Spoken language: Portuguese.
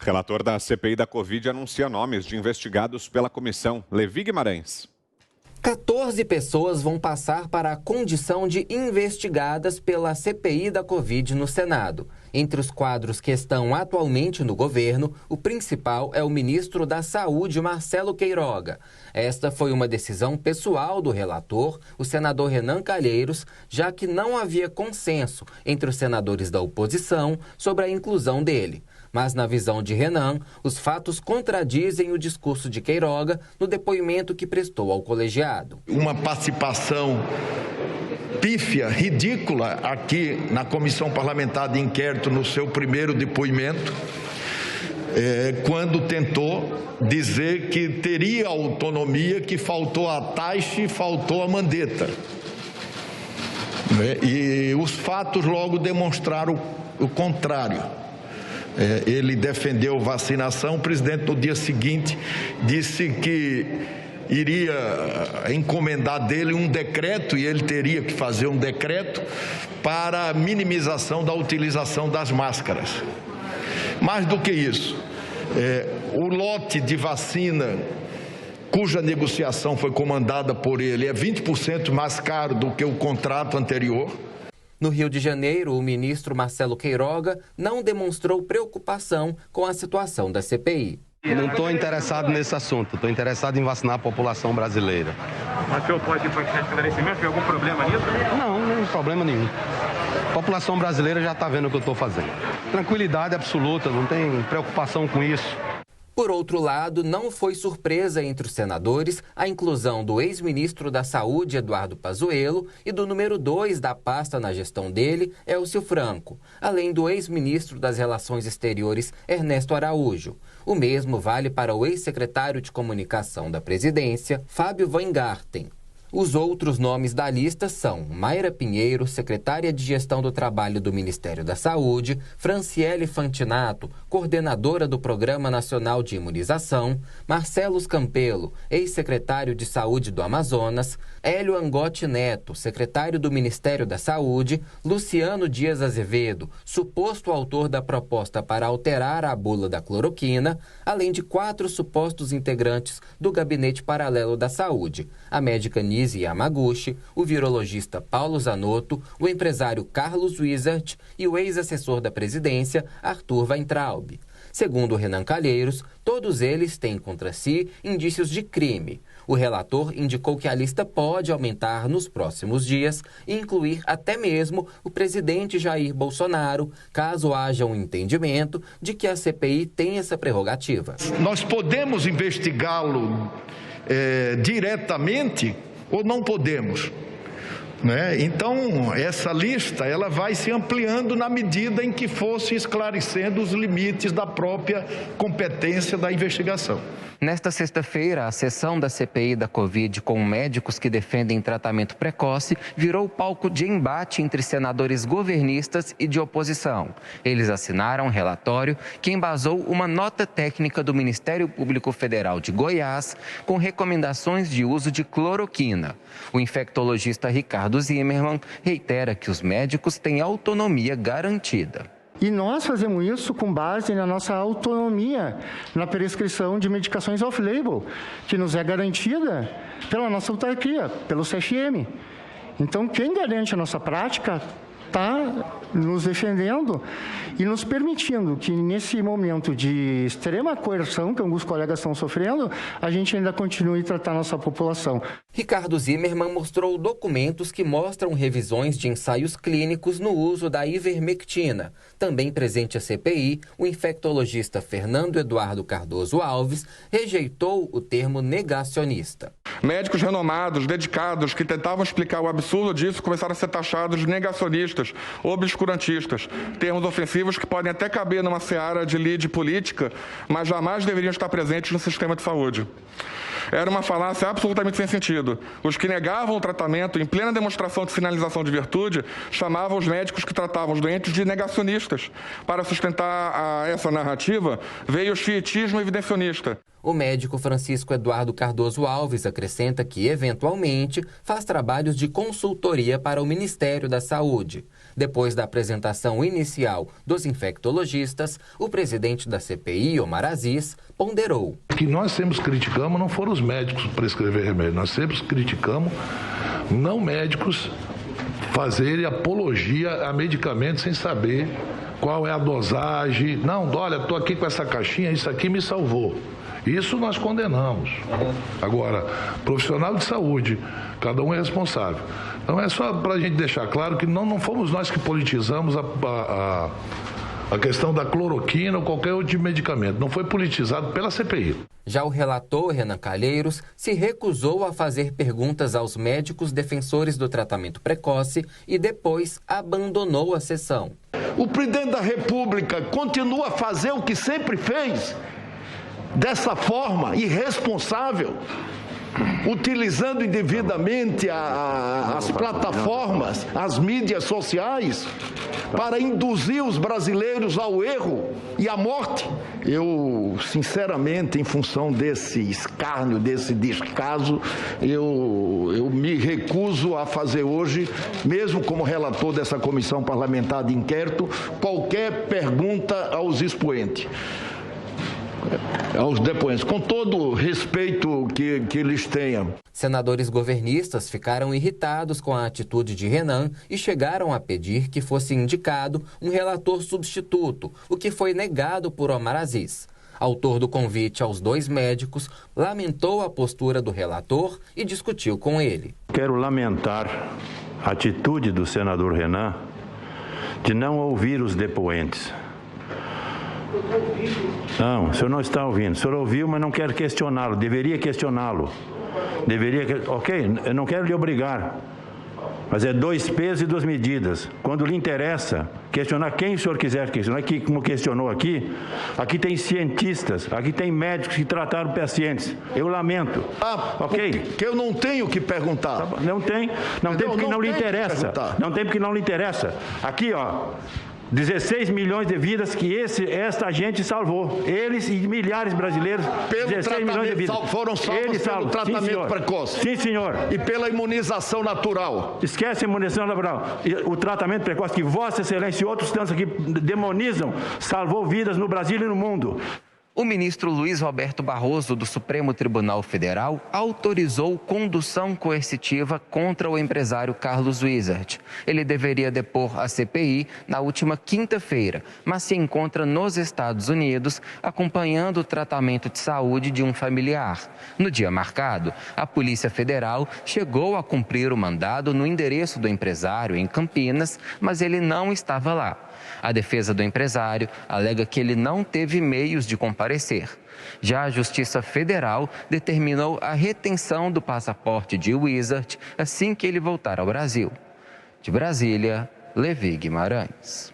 Relator da CPI da Covid anuncia nomes de investigados pela comissão. Levi Guimarães. 14 pessoas vão passar para a condição de investigadas pela CPI da Covid no Senado. Entre os quadros que estão atualmente no governo, o principal é o ministro da Saúde, Marcelo Queiroga. Esta foi uma decisão pessoal do relator, o senador Renan Calheiros, já que não havia consenso entre os senadores da oposição sobre a inclusão dele. Mas, na visão de Renan, os fatos contradizem o discurso de Queiroga no depoimento que prestou ao colegiado. Uma participação pífia, ridícula aqui na Comissão Parlamentar de Inquérito no seu primeiro depoimento, quando tentou dizer que teria autonomia, que faltou a taxa e faltou a mandeta. E os fatos logo demonstraram o contrário. Ele defendeu vacinação, o presidente no dia seguinte disse que iria encomendar dele um decreto, e ele teria que fazer um decreto para a minimização da utilização das máscaras. Mais do que isso, o lote de vacina cuja negociação foi comandada por ele é 20% mais caro do que o contrato anterior. No Rio de Janeiro, o ministro Marcelo Queiroga não demonstrou preocupação com a situação da CPI. Não estou interessado nesse assunto, estou interessado em vacinar a população brasileira. Mas o senhor pode prestar esclarecimento? Tem algum problema nisso? Não, não tem problema nenhum. A população brasileira já está vendo o que eu estou fazendo. Tranquilidade absoluta, não tem preocupação com isso. Por outro lado, não foi surpresa entre os senadores a inclusão do ex-ministro da Saúde, Eduardo Pazuello, e do número 2 da pasta na gestão dele, Élcio Franco, além do ex-ministro das Relações Exteriores, Ernesto Araújo. O mesmo vale para o ex-secretário de Comunicação da Presidência, Fábio Weingarten. Os outros nomes da lista são Mayra Pinheiro, secretária de Gestão do Trabalho do Ministério da Saúde, Franciele Fantinato, coordenadora do Programa Nacional de Imunização, Marcelo Campelo, ex-secretário de Saúde do Amazonas, Hélio Angotti Neto, secretário do Ministério da Saúde, Luciano Dias Azevedo, suposto autor da proposta para alterar a bula da cloroquina, além de 4 supostos integrantes do Gabinete Paralelo da Saúde, a médica Nise Yamaguchi, o virologista Paulo Zanotto, o empresário Carlos Wizard e o ex-assessor da presidência, Arthur Weintraub. Segundo Renan Calheiros, todos eles têm contra si indícios de crime. O relator indicou que a lista pode aumentar nos próximos dias e incluir até mesmo o presidente Jair Bolsonaro, caso haja um entendimento de que a CPI tem essa prerrogativa. Nós podemos investigá-lo diretamente ou não podemos, né? Então, essa lista ela vai se ampliando na medida em que fosse esclarecendo os limites da própria competência da investigação. Nesta sexta-feira, a sessão da CPI da Covid com médicos que defendem tratamento precoce virou palco de embate entre senadores governistas e de oposição. Eles assinaram um relatório que embasou uma nota técnica do Ministério Público Federal de Goiás com recomendações de uso de cloroquina. O infectologista Ricardo Zimmermann reitera que os médicos têm autonomia garantida. E nós fazemos isso com base na nossa autonomia na prescrição de medicações off-label, que nos é garantida pela nossa autarquia, pelo CFM. Então, quem garante a nossa prática está nos defendendo e nos permitindo que, nesse momento de extrema coerção que alguns colegas estão sofrendo, a gente ainda continue a tratar a nossa população. Ricardo Zimmermann mostrou documentos que mostram revisões de ensaios clínicos no uso da ivermectina. Também presente à CPI, o infectologista Fernando Eduardo Cardoso Alves rejeitou o termo negacionista. Médicos renomados, dedicados, que tentavam explicar o absurdo disso, começaram a ser taxados de negacionistas, obscurantistas, termos ofensivos que podem até caber numa seara de lide política, mas jamais deveriam estar presentes no sistema de saúde. Era uma falácia absolutamente sem sentido. Os que negavam o tratamento, em plena demonstração de sinalização de virtude, chamavam os médicos que tratavam os doentes de negacionistas. Para sustentar essa narrativa, veio o xietismo evidencionista. O médico Francisco Eduardo Cardoso Alves acrescenta que, eventualmente, faz trabalhos de consultoria para o Ministério da Saúde. Depois da apresentação inicial dos infectologistas, o presidente da CPI, Omar Aziz, ponderou. O que nós sempre criticamos não foram os médicos prescrever remédio, nós sempre criticamos não médicos fazerem apologia a medicamentos sem saber qual é a dosagem. Não, olha, estou aqui com essa caixinha, isso aqui me salvou. Isso nós condenamos. Agora, profissional de saúde, cada um é responsável. Então é só para a gente deixar claro que não fomos nós que politizamos a questão da cloroquina ou qualquer outro de medicamento. Não foi politizado pela CPI. Já o relator, Renan Calheiros, se recusou a fazer perguntas aos médicos defensores do tratamento precoce e depois abandonou a sessão. O presidente da República continua a fazer o que sempre fez, dessa forma irresponsável, utilizando indevidamente as plataformas, as mídias sociais, para induzir os brasileiros ao erro e à morte. Eu, sinceramente, em função desse escárnio, desse descaso, eu me recuso a fazer hoje, mesmo como relator dessa comissão parlamentar de inquérito, qualquer pergunta aos expoentes. Aos depoentes, com todo o respeito que eles tenham. Senadores governistas ficaram irritados com a atitude de Renan e chegaram a pedir que fosse indicado um relator substituto, o que foi negado por Omar Aziz. Autor do convite aos dois médicos, lamentou a postura do relator e discutiu com ele. Quero lamentar a atitude do senador Renan de não ouvir os depoentes. Não, o senhor não está ouvindo. O senhor ouviu, mas não quer questioná-lo. Deveria questioná-lo. Ok, eu não quero lhe obrigar. Mas é 2 pesos e 2 medidas. Quando lhe interessa questionar quem o senhor quiser questionar, que como questionou aqui tem cientistas, aqui tem médicos que trataram pacientes. Eu lamento. Ok? Porque eu não tenho que perguntar. Não tem porque não lhe interessa. Não tem porque não lhe interessa. Aqui, ó. 16 milhões de vidas que esta gente salvou. Eles e milhares de brasileiros. 16 milhões de vidas. Foram salvos pelo tratamento precoce. Sim, senhor. E pela imunização natural. Esquece a imunização natural. O tratamento precoce que Vossa Excelência e outros tantos aqui demonizam salvou vidas no Brasil e no mundo. O ministro Luiz Roberto Barroso, do Supremo Tribunal Federal, autorizou condução coercitiva contra o empresário Carlos Wizard. Ele deveria depor à CPI na última quinta-feira, mas se encontra nos Estados Unidos acompanhando o tratamento de saúde de um familiar. No dia marcado, a Polícia Federal chegou a cumprir o mandado no endereço do empresário em Campinas, mas ele não estava lá. A defesa do empresário alega que ele não teve meios de comparecer. Já a Justiça Federal determinou a retenção do passaporte de Wizard assim que ele voltar ao Brasil. De Brasília, Levi Guimarães.